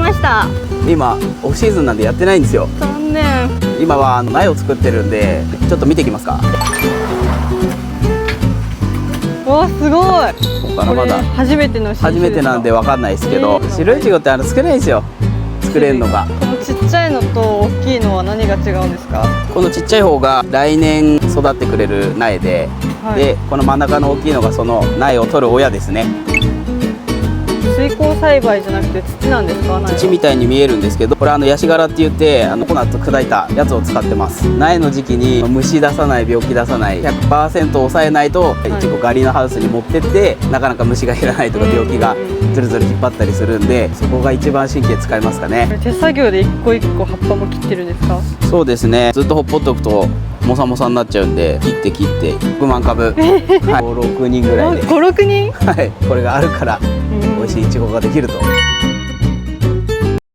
ました。今オフシーズンなんでやってないんですよ。残念。今は苗を作ってるんで、ちょっと見てきますか。わ、すごい。ここからまだ初めての新種ですか？初めてなんでわかんないですけど、白いちごって少ないんですよ、作れるのが。このちっちゃいのと大きいのは何が違うんですか？このちっちゃい方が来年育ってくれる苗で、はい、でこの真ん中の大きいのがその苗を取る親ですね。水耕栽培じゃなくて土なんですか？土みたいに見えるんですけど、これヤシ殻って言ってココナッツ砕いたやつを使ってます。苗の時期に虫出さない病気出さない 100% 抑えないと、いちご狩りのハウスに持ってってなかなか虫が減らないとか病気がずるずる引っ張ったりするんで、そこが一番神経使いますかね。手作業で一個一個葉っぱも切ってるんですか？そうですね、ずっとほっぽっとくともさもさになっちゃうんで、切って6万株、はい、5、6人ぐらいで5、6人はい、これがあるから美味しいいちごができると。